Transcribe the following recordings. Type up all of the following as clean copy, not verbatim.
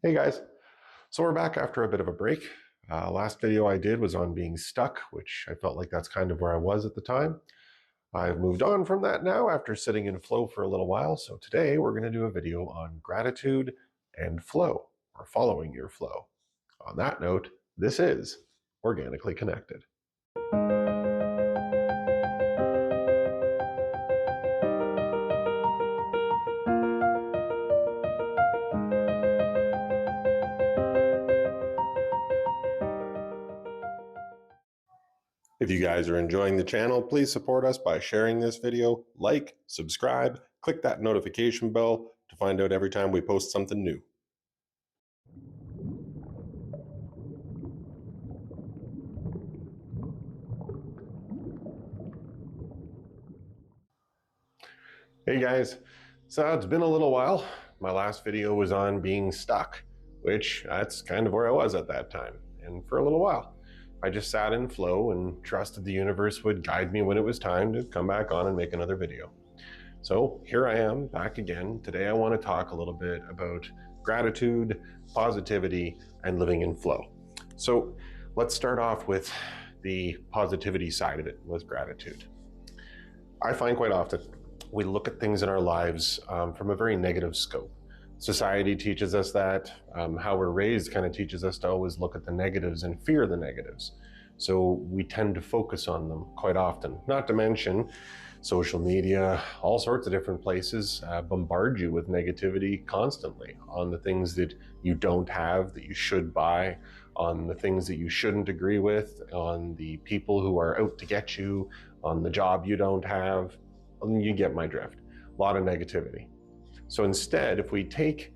Hey guys, so we're back after a bit of a break. Last video I did was on being stuck, which I felt like that's kind of where I was at the time. I've moved on from that now after sitting in flow for a little while. So today we're going to do a video on gratitude and flow, or following your flow. On that note, this is Organically Connected. If you guys are enjoying the channel, please support us by sharing this video, like, subscribe, click that notification bell to find out every time we post something new. Hey guys, so it's been a little while. My last video was on being stuck, which that's kind of where I was at that time. And for a little while, I just sat in flow and trusted the universe would guide me when it was time to come back on and make another video. So here I am back again. Today I want to talk a little bit about gratitude, positivity, and living in flow. So let's start off with the positivity side of it, with gratitude. I find quite often we look at things in our lives from a very negative scope. Society teaches us that. How we're raised kind of teaches us to always look at the negatives and fear the negatives. So we tend to focus on them quite often. Not to mention social media, all sorts of different places bombard you with negativity constantly on the things that you don't have, that you should buy, on the things that you shouldn't agree with, on the people who are out to get you, on the job you don't have. You get my drift. A lot of negativity. So instead, if we take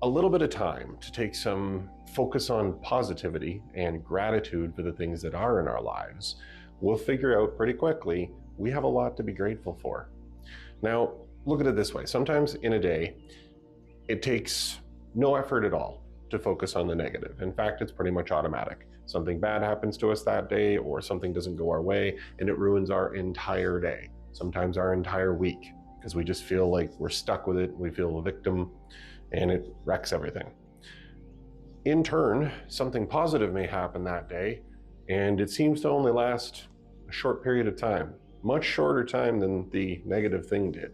a little bit of time to take some focus on positivity and gratitude for the things that are in our lives, we'll figure out pretty quickly we have a lot to be grateful for. Now, look at it this way. Sometimes in a day, it takes no effort at all to focus on the negative. In fact, it's pretty much automatic. Something bad happens to us that day, or something doesn't go our way, and it ruins our entire day. Sometimes our entire week, because we just feel like we're stuck with it. We feel a victim, and it wrecks everything. In turn, something positive may happen that day, and it seems to only last a short period of time, much shorter time than the negative thing did.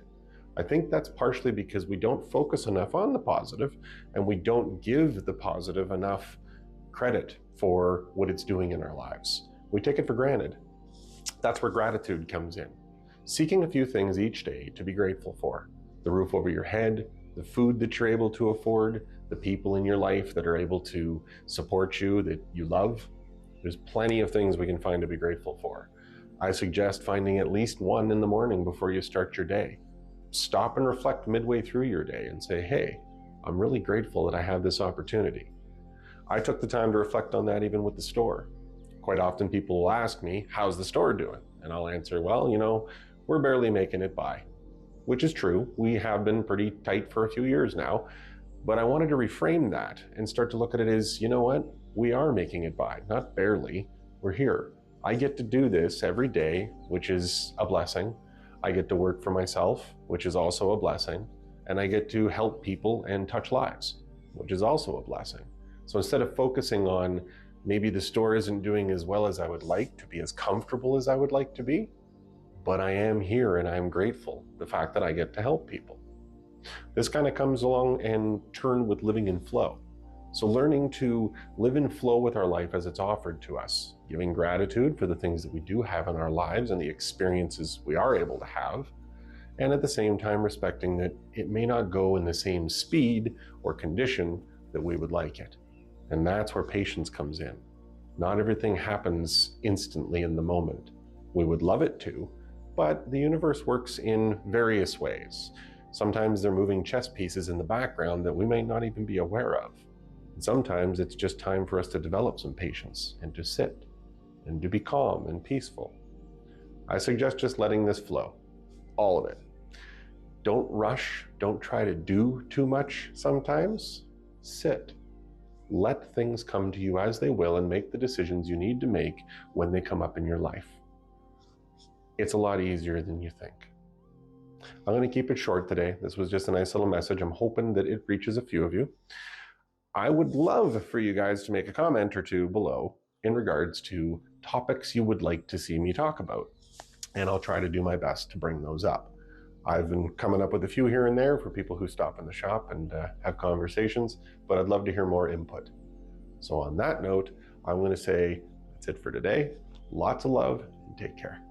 I think that's partially because we don't focus enough on the positive, and we don't give the positive enough credit for what it's doing in our lives. We take it for granted. That's where gratitude comes in. Seeking a few things each day to be grateful for. The roof over your head, the food that you're able to afford, the people in your life that are able to support you, that you love. There's plenty of things we can find to be grateful for. I suggest finding at least one in the morning before you start your day. Stop and reflect midway through your day and say, hey, I'm really grateful that I had this opportunity. I took the time to reflect on that even with the store. Quite often people will ask me, how's the store doing? And I'll answer, well, we're barely making it by, which is true. We have been pretty tight for a few years now, but I wanted to reframe that and start to look at it as, you know what? We are making it by, not barely. We're here. I get to do this every day, which is a blessing. I get to work for myself, which is also a blessing. And I get to help people and touch lives, which is also a blessing. So instead of focusing on maybe the store isn't doing as well as I would like to be, as comfortable as I would like to be, but I am here and I'm grateful the fact that I get to help people. This kind of comes along in turn with living in flow. So learning to live in flow with our life as it's offered to us, giving gratitude for the things that we do have in our lives and the experiences we are able to have, and at the same time respecting that it may not go in the same speed or condition that we would like it. And that's where patience comes in. Not everything happens instantly in the moment. We would love it to, but the universe works in various ways. Sometimes they're moving chess pieces in the background that we may not even be aware of. And sometimes it's just time for us to develop some patience and to sit and to be calm and peaceful. I suggest just letting this flow, all of it. Don't rush, don't try to do too much sometimes. Sit. Let things come to you as they will and make the decisions you need to make when they come up in your life. It's a lot easier than you think. I'm going to keep it short today. This was just a nice little message. I'm hoping that it reaches a few of you. I would love for you guys to make a comment or two below in regards to topics you would like to see me talk about, and I'll try to do my best to bring those up. I've been coming up with a few here and there for people who stop in the shop and have conversations, but I'd love to hear more input. So on that note, I'm going to say that's it for today. Lots of love and take care.